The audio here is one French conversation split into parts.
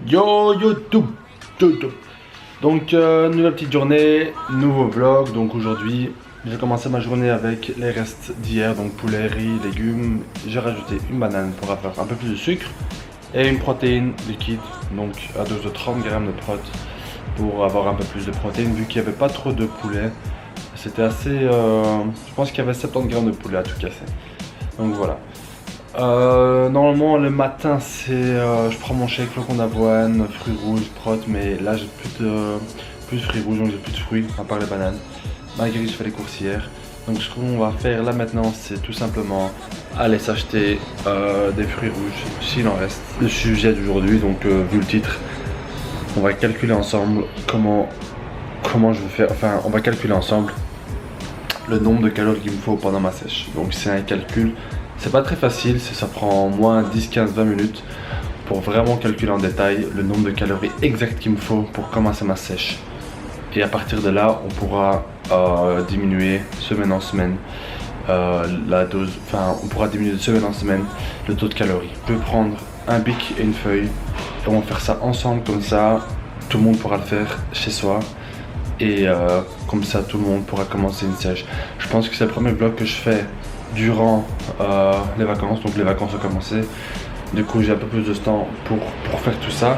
Yo YouTube. Donc nouvelle petite journée, nouveau vlog. Donc aujourd'hui j'ai commencé ma journée avec les restes d'hier, donc poulet, riz, légumes. J'ai rajouté une banane pour avoir un peu plus de sucre et une protéine liquide, donc à dose de 30 grammes de prot pour avoir un peu plus de protéines vu qu'il n'y avait pas trop de poulet. C'était assez, je pense qu'il y avait 70 grammes de poulet à tout casser. Donc voilà. Normalement le matin c'est je prends mon shake flocon d'avoine, fruits rouges, prot, mais là j'ai plus de fruits rouges, donc j'ai plus de fruits à part les bananes, malgré que je fais les courses hier. Donc ce qu'on va faire là maintenant c'est tout simplement aller s'acheter des fruits rouges s'il en reste. Le sujet d'aujourd'hui, donc vu le titre, on va calculer ensemble comment je vais faire, enfin on va calculer ensemble le nombre de calories qu'il me faut pendant ma sèche. Donc c'est un calcul. C'est pas très facile, ça prend au moins 10, 15, 20 minutes pour vraiment calculer en détail le nombre de calories exact qu'il me faut pour commencer ma sèche. Et à partir de là, on pourra diminuer semaine en semaine la dose, enfin on pourra diminuer de semaine en semaine le taux de calories. Je vais prendre un bic et une feuille et on va faire ça ensemble, comme ça tout le monde pourra le faire chez soi. Et comme ça tout le monde pourra commencer une sèche. Je pense que c'est le premier vlog que je fais durant les vacances, donc les vacances ont commencé. Du coup j'ai un peu plus de temps pour faire tout ça.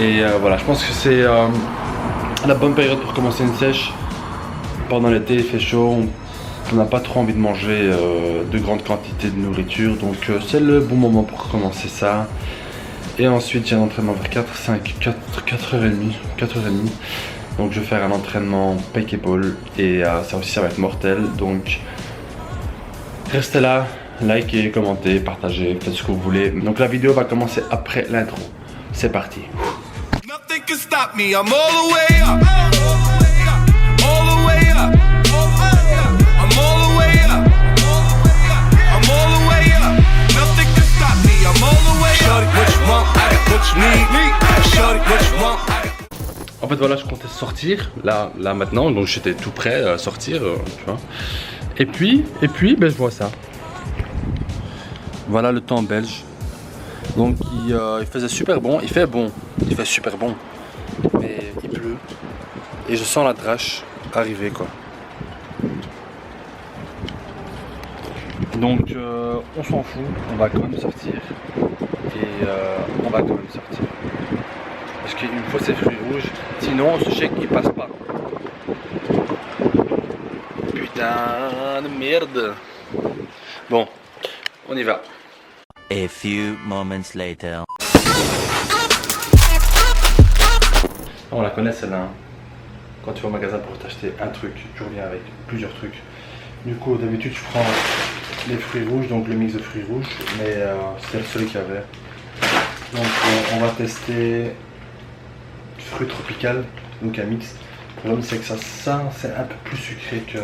Et voilà, je pense que c'est la bonne période pour commencer une sèche. Pendant l'été il fait chaud, on n'a pas trop envie de manger de grandes quantités de nourriture. Donc c'est le bon moment pour commencer ça. Et ensuite j'ai un entraînement vers 4h30. Donc je vais faire un entraînement pec épaule et ça aussi ça va être mortel. Donc restez là, likez, commentez, partagez, faites ce que vous voulez. Donc la vidéo va commencer après l'intro. C'est parti. En fait voilà, je comptais sortir là maintenant, donc j'étais tout prêt à sortir, tu vois. Et puis ben, je vois ça. Voilà le temps belge. Donc il faisait super bon, il fait super bon, mais il pleut. Et je sens la drache arriver quoi. Donc on s'en fout, on va quand même sortir. Et on va quand même sortir. Parce qu'il me faut ces fruits rouges, sinon ce chèque il passe pas. Putain de merde. Bon, on y va. A few moments later. On la connaît celle-là. Hein. Quand tu vas au magasin pour t'acheter un truc, tu reviens avec plusieurs trucs. Du coup, d'habitude, je prends les fruits rouges, donc le mix de fruits rouges, mais c'est le seul qu'il y avait. Donc, on va tester fruits tropical, donc un mix. Le problème, c'est que ça c'est un peu plus sucré que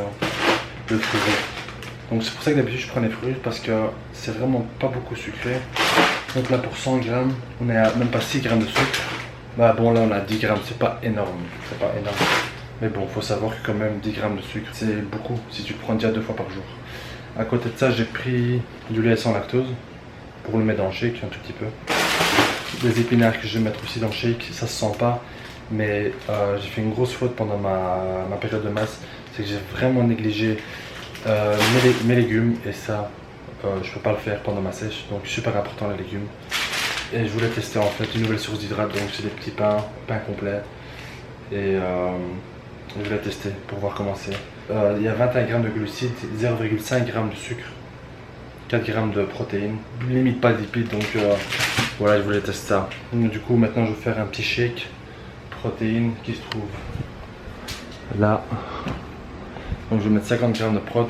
le fruit rouge. Donc, c'est pour ça que d'habitude, je prends les fruits rouges parce que c'est vraiment pas beaucoup sucré. Donc, là, pour 100 grammes, on est à même pas 6 grammes de sucre. Bah bon, là, on a 10 grammes, c'est pas énorme. C'est pas énorme. Mais bon, faut savoir que quand même 10 grammes de sucre, c'est beaucoup si tu le prends déjà 2 fois par jour. À côté de ça, j'ai pris du lait sans lactose pour le mettre dans le shake un tout petit peu. Des épinards que je vais mettre aussi dans le shake, ça se sent pas. Mais j'ai fait une grosse faute pendant ma période de masse, c'est que j'ai vraiment négligé mes légumes. Et ça, je peux pas le faire pendant ma sèche, donc super important les légumes. Et je voulais tester en fait une nouvelle source d'hydrate, donc c'est des petits pain complet. Et je voulais tester pour voir comment c'est. Il y a 21 grammes de glucides, 0,5 g de sucre, 4 g de protéines, limite pas de lipides, donc voilà, je voulais tester ça. Du coup maintenant je vais faire un petit shake protéines qui se trouve là. Donc je vais mettre 50 g de prot,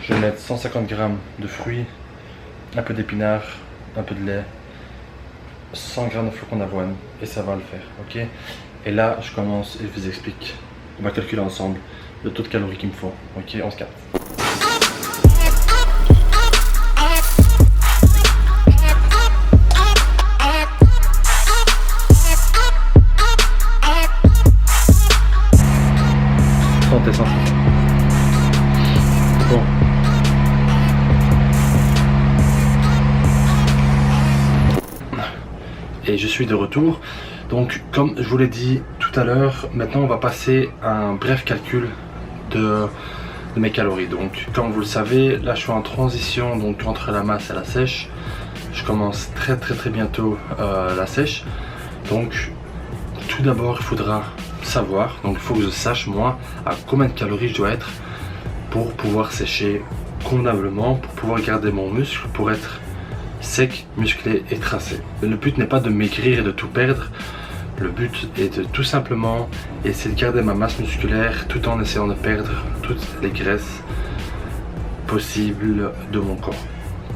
je vais mettre 150 g de fruits, un peu d'épinards, un peu de lait, 100 g de flocons d'avoine et ça va le faire, ok. Et là je commence et je vous explique, on va calculer ensemble le taux de calories qu'il me faut, ok, on se capte. Santé, santé. Bon. et je suis de retour. Donc comme je vous l'ai dit tout à l'heure, maintenant on va passer à un bref calcul de mes calories. Donc comme vous le savez, là je suis en transition donc entre la masse et la sèche. Je commence très bientôt la sèche. Donc tout d'abord il faudra savoir, donc il faut que je sache moi à combien de calories je dois être pour pouvoir sécher convenablement, pour pouvoir garder mon muscle, pour être sec, musclé et tracé. Le but n'est pas de maigrir et de tout perdre. Le but est de tout simplement essayer de garder ma masse musculaire tout en essayant de perdre toutes les graisses possibles de mon corps.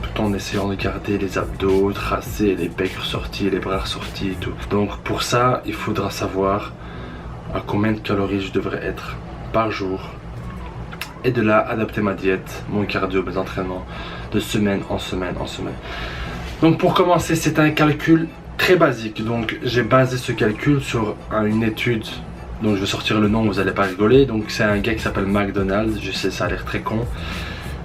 Tout en essayant de garder les abdos tracés, les pecs ressortis, les bras ressortis et tout. Donc pour ça, il faudra savoir à combien de calories je devrais être par jour. Et de là, adapter ma diète, mon cardio, mes entraînements de semaine en semaine en semaine. Donc pour commencer, c'est un calcul très basique. Donc j'ai basé ce calcul sur une étude dont je vais sortir le nom, vous n'allez pas rigoler. Donc c'est un gars qui s'appelle McDonald. Je sais, ça a l'air très con.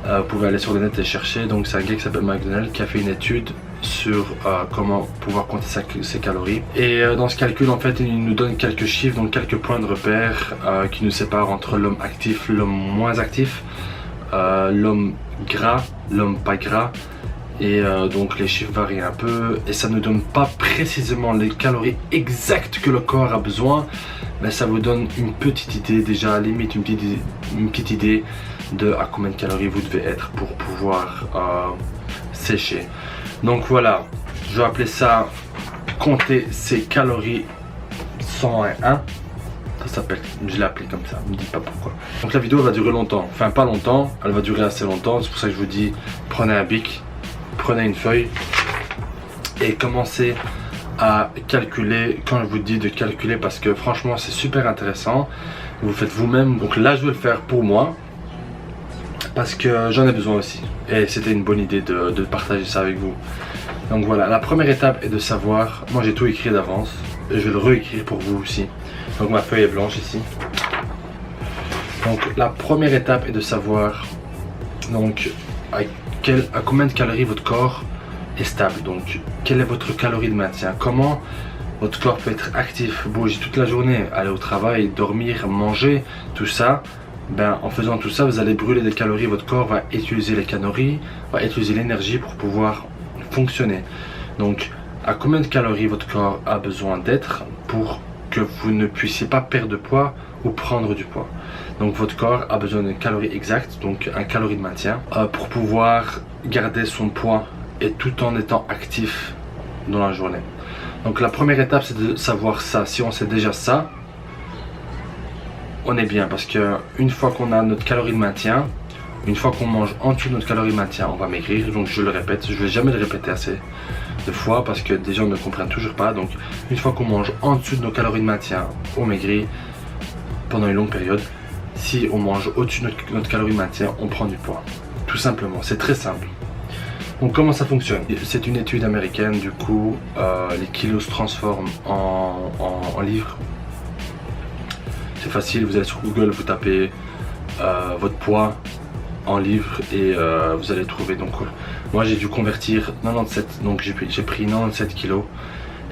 Vous pouvez aller sur le net et chercher. Donc c'est un gars qui s'appelle McDonald qui a fait une étude sur comment pouvoir compter ses calories. Et dans ce calcul, en fait, il nous donne quelques chiffres, donc quelques points de repère qui nous séparent entre l'homme actif, l'homme moins actif, l'homme gras, l'homme pas gras. Et donc les chiffres varient un peu et ça ne donne pas précisément les calories exactes que le corps a besoin, mais ça vous donne une petite idée, déjà à la limite une petite idée de à combien de calories vous devez être pour pouvoir sécher. Donc voilà, je vais appeler ça compter ses calories 101. Ça s'appelle, je l'ai appelé comme ça, ne me dites pas pourquoi. Donc la vidéo va durer longtemps, enfin pas longtemps, elle va durer assez longtemps, c'est pour ça que je vous dis prenez un bic. Prenez une feuille et commencez à calculer quand je vous dis de calculer parce que franchement c'est super intéressant. Vous faites vous-même. Donc là je vais le faire pour moi parce que j'en ai besoin aussi. Et c'était une bonne idée de partager ça avec vous. Donc voilà, la première étape est de savoir. Moi j'ai tout écrit d'avance. Je vais le réécrire pour vous aussi. Donc ma feuille est blanche ici. Donc la première étape est de savoir donc à combien de calories votre corps est stable. Donc quelle est votre calorie de maintien, comment votre corps peut être actif, bouger toute la journée, aller au travail, dormir, manger, tout ça. Ben, en faisant tout ça, vous allez brûler des calories, votre corps va utiliser les calories, va utiliser l'énergie pour pouvoir fonctionner. Donc à combien de calories votre corps a besoin d'être pour que vous ne puissiez pas perdre de poids ou prendre du poids. Donc votre corps a besoin d'une calorie exacte, donc un calorie de maintien, pour pouvoir garder son poids et tout en étant actif dans la journée. Donc la première étape c'est de savoir ça. Si on sait déjà ça, on est bien parce que une fois qu'on a notre calorie de maintien, une fois qu'on mange en dessous de notre calorie de maintien, on va maigrir. Donc je le répète, je ne vais jamais le répéter assez de fois parce que des gens ne comprennent toujours pas. Donc une fois qu'on mange en dessous de nos calories de maintien, on maigrit pendant une longue période. Si on mange au-dessus de notre calorie de maintien, on prend du poids. Tout simplement, c'est très simple. Donc comment ça fonctionne? C'est une étude américaine, du coup les kilos se transforment en livres. C'est facile, vous allez sur Google, vous tapez votre poids en livres et vous allez trouver. Donc moi j'ai dû convertir 97, donc j'ai pris 97 kilos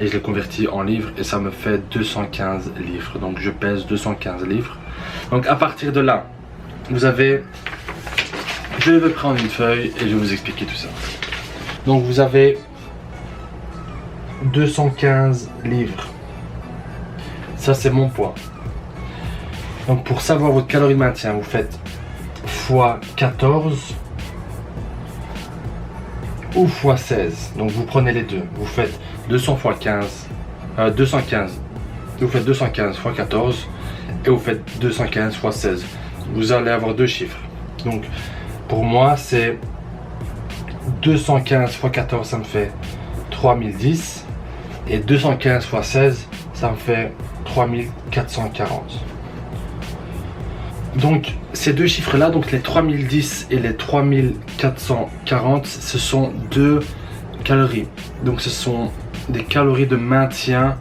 et je l'ai converti en livres et ça me fait 215 livres. Donc je pèse 215 livres. Donc à partir de là, vous avez, je vais prendre une feuille et je vais vous expliquer tout ça. Donc vous avez 215 livres. Ça c'est mon poids. Donc pour savoir votre calorie de maintien, vous faites fois 14 ou fois 16. Donc vous prenez les deux. Vous faites 200 fois 15, 215. Vous faites 215 fois 14 et vous faites 215 fois 16. Vous allez avoir deux chiffres. Donc pour moi c'est 215 fois 14, ça me fait 3010 et 215 fois 16, ça me fait 3440. Donc ces deux chiffres là, donc les 3010 et les 3440, ce sont deux calories. Donc ce sont des calories de maintien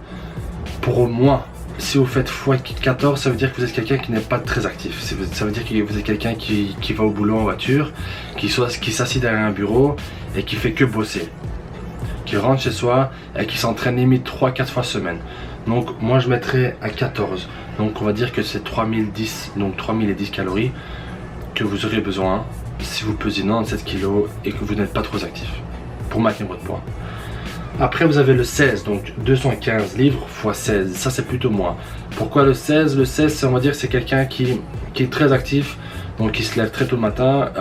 pour moi. Si vous faites x14, ça veut dire que vous êtes quelqu'un qui n'est pas très actif. Ça veut dire que vous êtes quelqu'un qui va au boulot en voiture, qui s'assied derrière un bureau et qui fait que bosser. qui rentre chez soi et qui s'entraîne limite 3-4 fois semaine. Donc moi je mettrais à 14. Donc on va dire que c'est 3010, donc 3010 calories que vous aurez besoin si vous pesez 97 kg et que vous n'êtes pas trop actif pour maintenir votre poids. Après vous avez le 16, donc 215 livres x 16, ça c'est plutôt moi. Pourquoi le 16? Le 16 on va dire c'est quelqu'un qui est très actif, donc qui se lève très tôt le matin,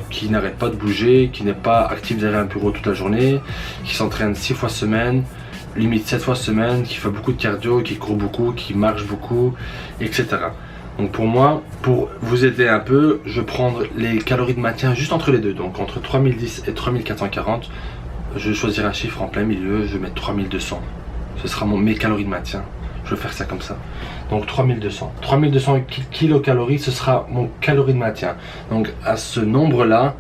qui n'arrête pas de bouger, qui n'est pas actif derrière un bureau toute la journée, qui s'entraîne 6 fois semaine, limite 7 fois semaine, qui fait beaucoup de cardio, qui court beaucoup, qui marche beaucoup, etc. Donc pour moi, pour vous aider un peu, je vais prendre les calories de maintien juste entre les deux, donc entre 3010 et 3440. Je vais choisir un chiffre en plein milieu, je vais mettre 3200. Ce sera mes calories de maintien. Je vais faire ça comme ça. Donc 3200. 3200 kilocalories, ce sera mon calorie de maintien. Donc à ce nombre-là,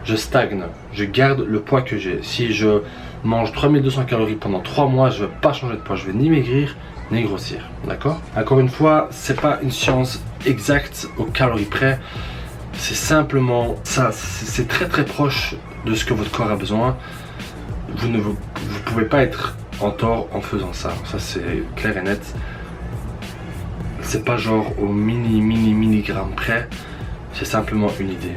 je stagne. Je garde le poids que j'ai. Si je mange 3200 calories pendant 3 mois, je ne vais pas changer de poids. Je vais ni maigrir, ni grossir. D'accord? Encore une fois, c'est pas une science exacte aux calories près. C'est simplement ça. C'est très très proche de ce que votre corps a besoin. Vous ne pouvez pas être en tort en faisant ça. Ça c'est clair et net. C'est pas genre au milligramme près. C'est simplement une idée.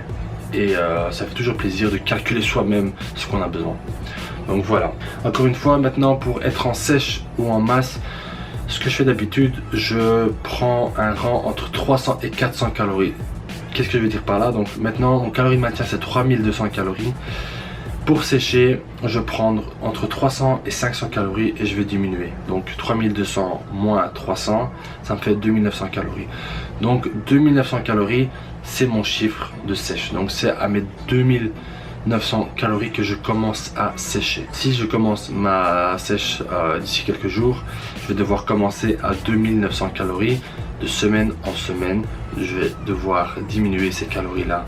Et ça fait toujours plaisir de calculer soi-même ce qu'on a besoin. Donc voilà. Encore une fois, maintenant pour être en sèche ou en masse, ce que je fais d'habitude, je prends un rang entre 300 et 400 calories. Qu'est-ce que je veux dire par là? Donc maintenant, mon calorie de maintien c'est 3200 calories. Pour sécher, je vais prendre entre 300 et 500 calories et je vais diminuer. Donc 3200 moins 300, ça me fait 2900 calories. Donc 2900 calories, c'est mon chiffre de sèche. Donc c'est à mes 2900 calories que je commence à sécher. Si je commence ma sèche d'ici quelques jours, je vais devoir commencer à 2900 calories. De semaine en semaine, je vais devoir diminuer ces calories-là.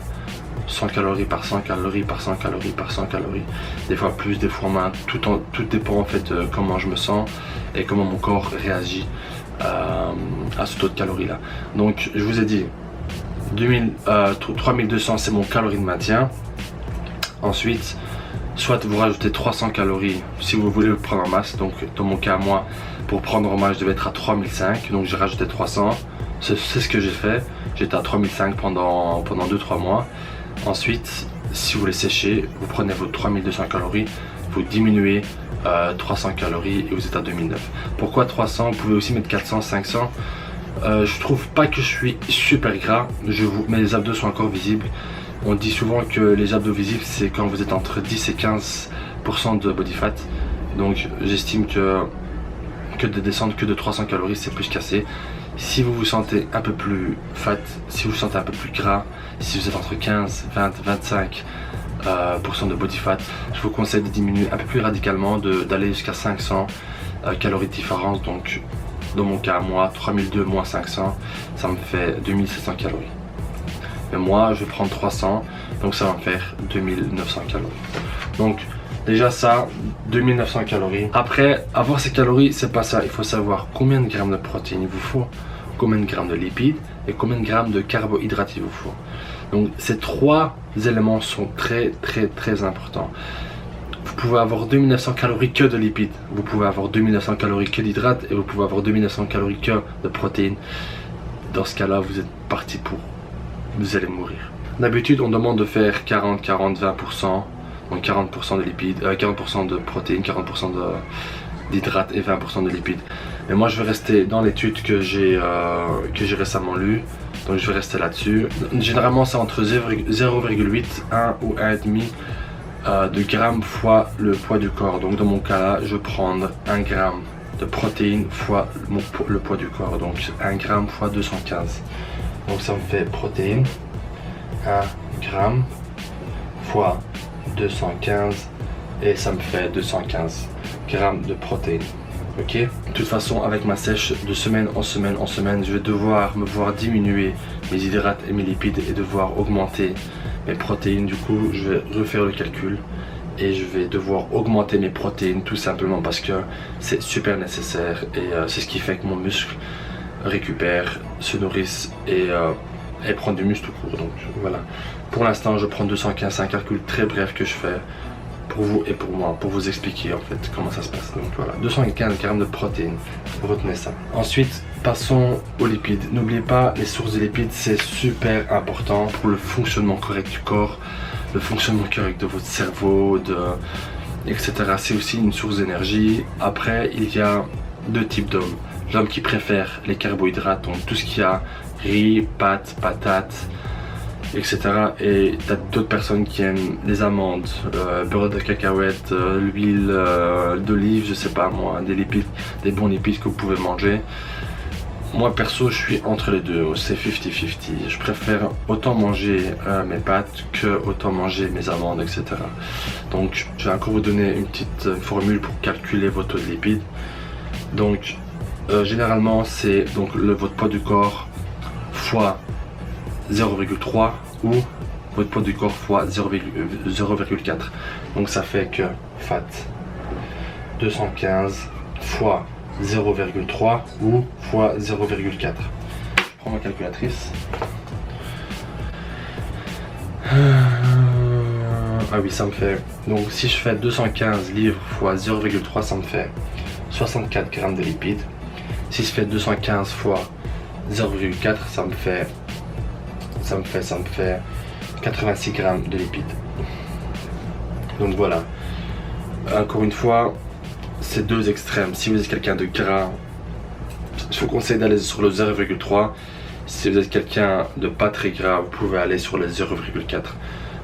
100 calories par 100 calories par 100 calories par 100 calories, des fois plus, des fois moins, tout dépend en fait de comment je me sens et comment mon corps réagit à ce taux de calories là. Donc je vous ai dit 3200 c'est mon calorie de maintien. Ensuite soit vous rajoutez 300 calories si vous voulez le prendre en masse. Donc dans mon cas moi, pour prendre en masse je devais être à 3005, donc j'ai rajouté 300. C'est ce que j'ai fait. J'étais à 3005 pendant 2-3 mois. Ensuite, si vous voulez sécher, vous prenez vos 3200 calories, vous diminuez 300 calories et vous êtes à 2009. Pourquoi 300? Vous pouvez aussi mettre 400, 500. Je trouve pas que je suis super gras, mais les abdos sont encore visibles. On dit souvent que les abdos visibles, c'est quand vous êtes entre 10 et 15% de body fat. Donc j'estime que de descendre que de 300 calories, c'est plus qu'assez. Si vous vous sentez un peu plus fat, si vous vous sentez un peu plus gras, si vous êtes entre 15, 20, 25% de body fat, je vous conseille de diminuer un peu plus radicalement, d'aller jusqu'à 500 calories de différence. Donc dans mon cas, moi, 3002 moins 500, ça me fait 2700 calories. Mais moi, je vais prendre 300, donc ça va me faire 2900 calories. Donc déjà ça, 2900 calories. Après, avoir ces calories, c'est pas ça. Il faut savoir combien de grammes de protéines il vous faut, combien de grammes de lipides et combien de grammes de carbohydrates il vous faut. Donc ces 3 éléments sont très importants. Vous pouvez avoir 2900 calories que de lipides, vous pouvez avoir 2900 calories que d'hydrates et vous pouvez avoir 2900 calories que de protéines. Dans ce cas-là, vous êtes parti pour... vous allez mourir. D'habitude, on demande de faire 40, 40, 20%. Donc 40% de lipides, 40% de protéines, 40% d'hydrates et 20% de lipides. Et moi je vais rester dans l'étude que j'ai récemment lue. Donc je vais rester là-dessus. Généralement c'est entre 0,8, 1 ou 1,5 de grammes fois le poids du corps. Donc dans mon cas là, je vais prendre 1 gramme de protéines fois le poids du corps. Donc 1 gramme fois 215. Donc ça me fait protéines 1 gramme fois 215 et ça me fait 215 grammes de protéines. Ok, de toute façon avec ma sèche de semaine en semaine, je vais devoir me voir diminuer mes hydrates et mes lipides et devoir augmenter mes protéines. Du coup je vais refaire le calcul et je vais devoir augmenter mes protéines tout simplement parce que c'est super nécessaire et c'est ce qui fait que mon muscle récupère, se nourrisse et prend du muscle tout court. Donc voilà, pour l'instant je prends 215, c'est un calcul très bref que je fais. pour vous et pour moi, pour vous expliquer en fait comment ça se passe. Donc voilà, 215 grammes de protéines, retenez ça. Ensuite, passons aux lipides. N'oubliez pas, les sources de lipides, c'est super important pour le fonctionnement correct du corps, le fonctionnement correct de votre cerveau, etc. C'est aussi une source d'énergie. Après, il y a deux types d'hommes. L'homme qui préfère les carbohydrates, donc tout ce qu'il y a, riz, pâtes, patates, etc. Et t'as d'autres personnes qui aiment les amandes, beurre de cacahuète, l'huile d'olive, je sais pas moi, des lipides, des bons lipides que vous pouvez manger. Moi perso, je suis entre les deux, c'est 50-50. Je préfère autant manger mes pâtes que autant manger mes amandes, etc. Donc, je vais encore vous donner une petite formule pour calculer votre taux de lipides. Donc, généralement, c'est donc votre poids du corps fois 0,3 ou votre poids du corps fois 0,4. Donc, ça fait que fat 215 fois 0,3 ou fois 0,4. Je prends ma calculatrice. Ah oui, ça me fait... Donc si je fais 215 livres fois 0,3, ça me fait 64 grammes de lipides. Si je fais 215 fois 0,4, ça me fait 86 grammes de lipides. Donc voilà. Encore une fois, c'est deux extrêmes. Si vous êtes quelqu'un de gras, je vous conseille d'aller sur le 0,3. Si vous êtes quelqu'un de pas très gras, vous pouvez aller sur le 0,4.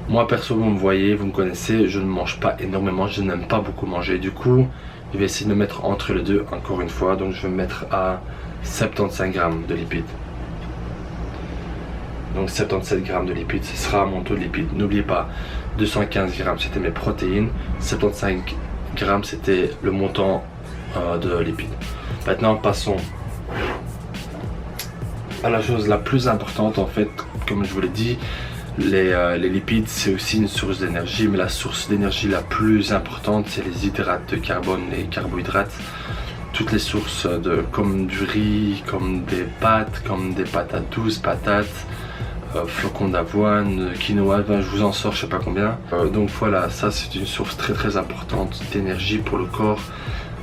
Moi perso, vous me voyez, vous me connaissez, je ne mange pas énormément, je n'aime pas beaucoup manger. Du coup, je vais essayer de me mettre entre les deux encore une fois. Donc je vais me mettre à 75 grammes de lipides. Donc 77 grammes de lipides, ce sera mon taux de lipides. N'oubliez pas, 215 grammes c'était mes protéines, 75 grammes c'était le montant de lipides. Maintenant passons à la chose la plus importante en fait. Comme je vous l'ai dit, les lipides c'est aussi une source d'énergie, mais la source d'énergie la plus importante c'est les hydrates de carbone, les carbohydrates. Toutes les sources comme du riz, comme des pâtes douces, patates, flocons d'avoine, quinoa, ben, je vous en sors je sais pas combien. Donc voilà, ça c'est une source très importante d'énergie pour le corps.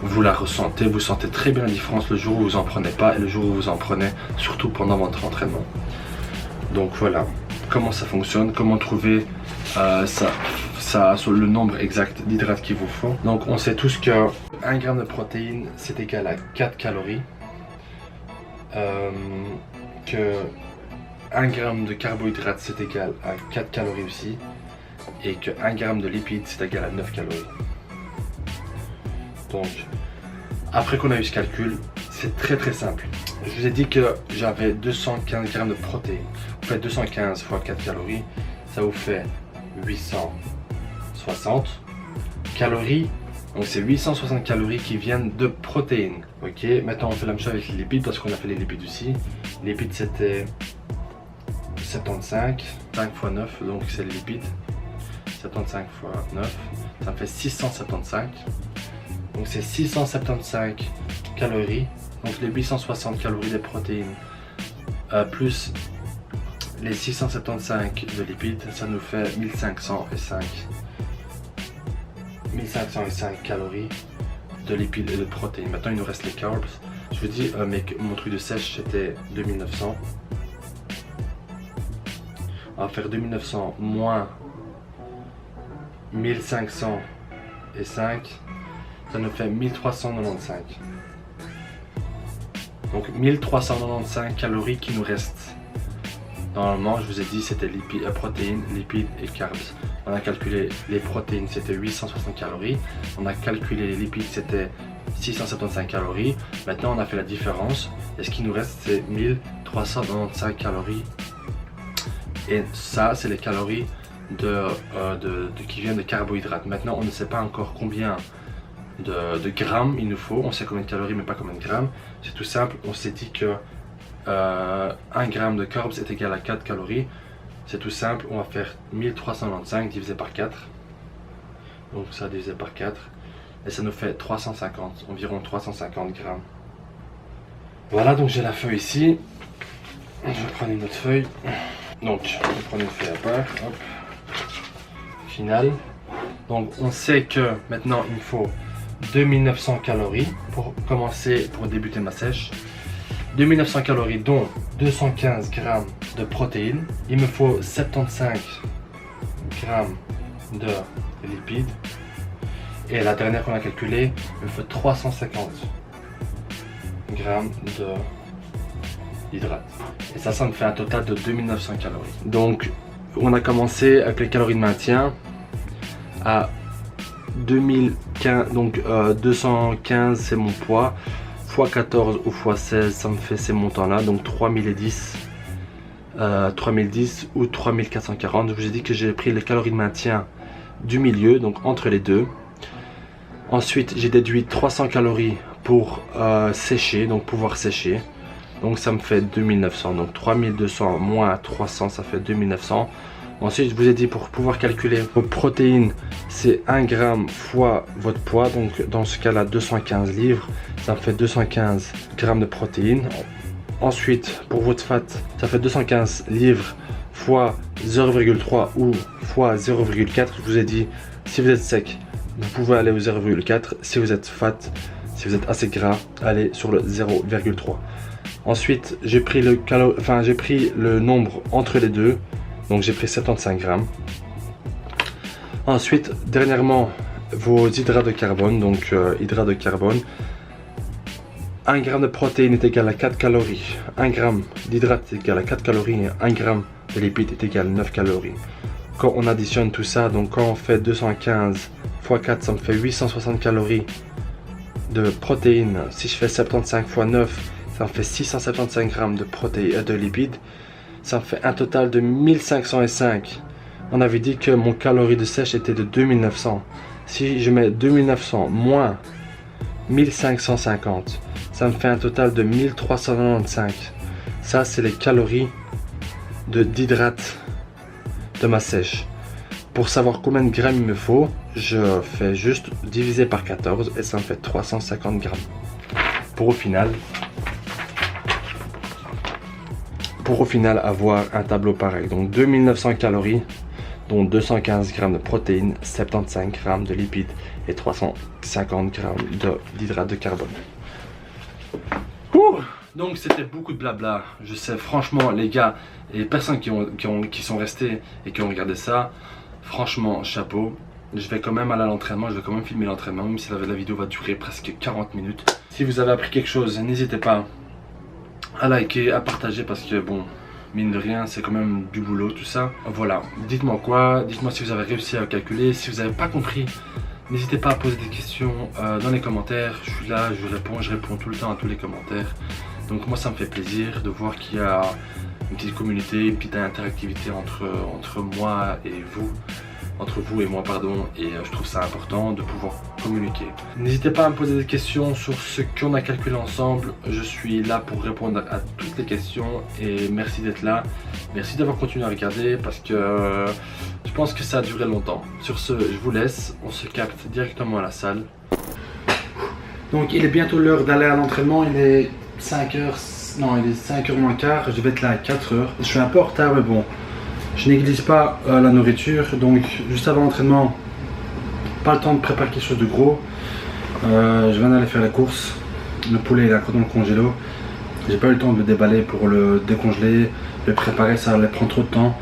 Vous la ressentez, vous sentez très bien la différence le jour où vous en prenez pas et le jour où vous en prenez, surtout pendant votre entraînement. Donc voilà, comment ça fonctionne, comment trouver le nombre exact d'hydrates qu'il vous faut. Donc on sait tous que 1 gramme de protéines c'est égal à 4 calories, que 1 gramme de carbohydrates c'est égal à 4 calories aussi, et que 1 gramme de lipides c'est égal à 9 calories. Donc après qu'on a eu ce calcul, c'est très simple. Je vous ai dit que j'avais 215 grammes de protéines. Vous faites 215 fois 4 calories, ça vous fait 860 calories. Donc c'est 860 calories qui viennent de protéines. Ok, maintenant on fait la même chose avec les lipides parce qu'on a fait les lipides aussi. Les lipides c'était 75, 5 fois 9, donc c'est les lipides. 75 fois 9, ça me fait 675. Donc c'est 675 calories. Donc les 860 calories des protéines plus les 675 de lipides, ça nous fait 1505 calories de lipides et de protéines. Maintenant il nous reste les carbs. Je vous dis, mon truc de sèche c'était 2900. On va faire 2900 moins 1505, ça nous fait 1395. Donc 1395 calories qui nous restent. Normalement, je vous ai dit c'était protéines, lipides et carbs. On a calculé les protéines, c'était 860 calories. On a calculé les lipides, c'était 675 calories. Maintenant, on a fait la différence. Et ce qui nous reste, c'est 1395 calories. Et ça, c'est les calories qui viennent de carbohydrates. Maintenant, on ne sait pas encore combien de grammes il nous faut. On sait combien de calories, mais pas combien de grammes. C'est tout simple. On s'est dit que 1 gramme de carbs est égal à 4 calories. C'est tout simple. On va faire 1395 divisé par 4. Donc ça divisé par 4. Et ça nous fait 350, environ 350 grammes. Voilà, donc j'ai la feuille ici. Je vais prendre une autre feuille. Donc, je vais prendre une feuille à part. Hop. Final. Donc on sait que maintenant il me faut 2900 calories pour commencer, pour débuter ma sèche. 2900 calories dont 215 grammes de protéines. Il me faut 75 grammes de lipides. Et la dernière qu'on a calculée, il me faut 350 grammes d'hydrates. Et ça me fait un total de 2900 calories. Donc on a commencé avec les calories de maintien à 2015, donc 215 c'est mon poids, x 14 ou x 16 ça me fait ces montants là, donc 3010 ou 3440. Je vous ai dit que j'ai pris les calories de maintien du milieu, donc entre les deux. Ensuite j'ai déduit 300 calories pour sécher, donc pouvoir sécher, donc ça me fait 2900, donc 3200 moins 300 ça fait 2900. Ensuite, je vous ai dit pour pouvoir calculer vos protéines, c'est 1 gramme fois votre poids. Donc dans ce cas-là, 215 livres, ça me fait 215 grammes de protéines. Ensuite, pour votre fat, ça fait 215 livres fois 0,3 ou fois 0,4. Je vous ai dit, si vous êtes sec, vous pouvez aller au 0,4. Si vous êtes fat, si vous êtes assez gras, allez sur le 0,3. Ensuite, j'ai pris le nombre entre les deux. Donc j'ai pris 75 grammes. Ensuite, dernièrement, vos hydrats de carbone. Donc hydrats de carbone. 1 gramme de protéines est égal à 4 calories. 1 gramme d'hydrates est égal à 4 calories. Et 1 gramme de lipides est égal à 9 calories. Quand on additionne tout ça, donc quand on fait 215 x 4, ça me fait 860 calories de protéines. Si je fais 75 x 9, ça me fait 675 grammes de protéines, de lipides. Ça me fait un total de 1505. On avait dit que mon calorie de sèche était de 2900. Si je mets 2900 moins 1550, ça me fait un total de 1395. Ça, c'est les calories d'hydrate de ma sèche. Pour savoir combien de grammes il me faut, je fais juste diviser par 14 et ça me fait 350 grammes. Pour au final avoir un tableau pareil. Donc 2900 calories, dont 215 grammes de protéines, 75 grammes de lipides et 350 grammes d'hydrates de carbone. Donc c'était beaucoup de blabla. Je sais franchement les gars et les personnes qui sont restés et qui ont regardé ça, franchement chapeau. Je vais quand même aller à l'entraînement, je vais quand même filmer l'entraînement, même si la vidéo va durer presque 40 minutes. Si vous avez appris quelque chose, n'hésitez pas à liker, à partager parce que bon, mine de rien, c'est quand même du boulot tout ça. Voilà, dites-moi quoi, dites-moi si vous avez réussi à calculer, si vous n'avez pas compris, n'hésitez pas à poser des questions dans les commentaires. Je suis là, je réponds tout le temps à tous les commentaires. Donc moi ça me fait plaisir de voir qu'il y a une petite communauté, une petite interactivité entre moi et vous. Entre vous et moi pardon, et je trouve ça important de pouvoir communiquer. N'hésitez pas à me poser des questions sur ce qu'on a calculé ensemble. Je suis là pour répondre à toutes les questions et merci d'être là. Merci d'avoir continué à regarder parce que je pense que ça a duré longtemps. Sur ce, je vous laisse, on se capte directement à la salle. Donc il est bientôt l'heure d'aller à l'entraînement, il est 5h, non il est 5h moins quart, je vais être là à 4h. Je suis un peu en retard mais bon. Je néglige pas la nourriture, donc juste avant l'entraînement, pas le temps de préparer quelque chose de gros. Je viens d'aller faire la course, le poulet il est encore dans le congélo. J'ai pas eu le temps de le déballer pour le décongeler, le préparer, ça allait prendre trop de temps.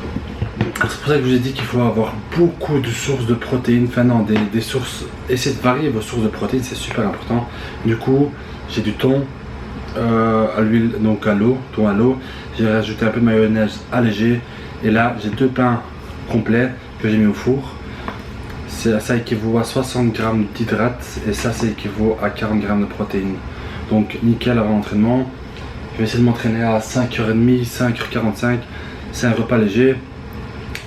C'est pour ça que je vous ai dit qu'il faut avoir beaucoup de sources de protéines, enfin non, des sources, essayez de varier vos sources de protéines, c'est super important. Du coup, j'ai du thon à l'huile, donc à l'eau, thon à l'eau. J'ai rajouté un peu de mayonnaise allégée. Et là, j'ai 2 pains complets que j'ai mis au four. Ça équivaut à 60 grammes d'hydrates et ça équivaut à 40 grammes de protéines. Donc nickel avant l'entraînement. Je vais essayer de m'entraîner à 5h30, 5h45. C'est un repas léger.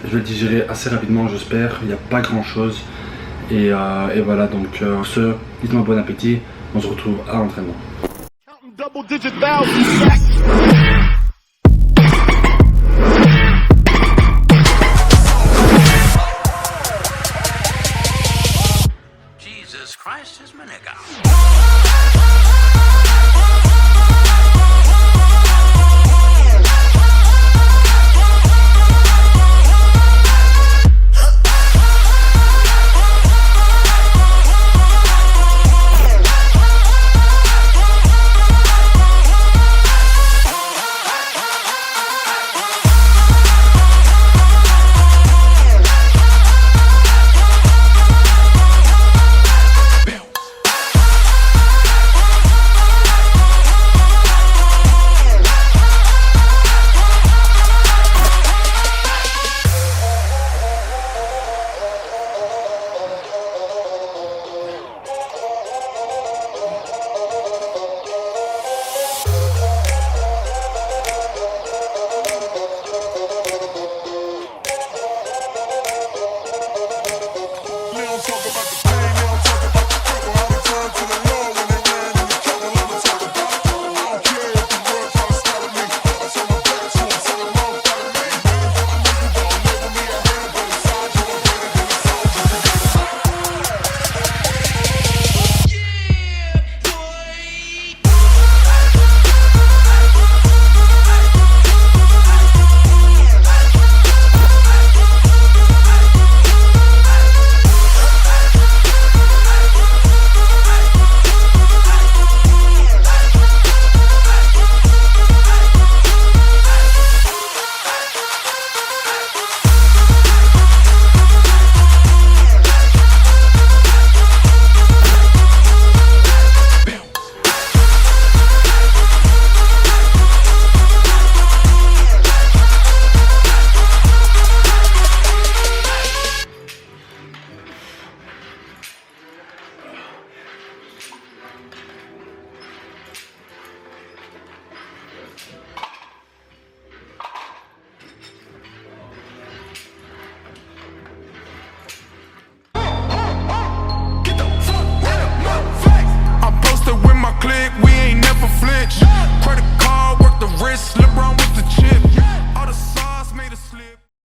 Je vais le digérer assez rapidement, j'espère. Il n'y a pas grand chose. Et voilà, donc ce, dites-moi bon appétit. On se retrouve à l'entraînement.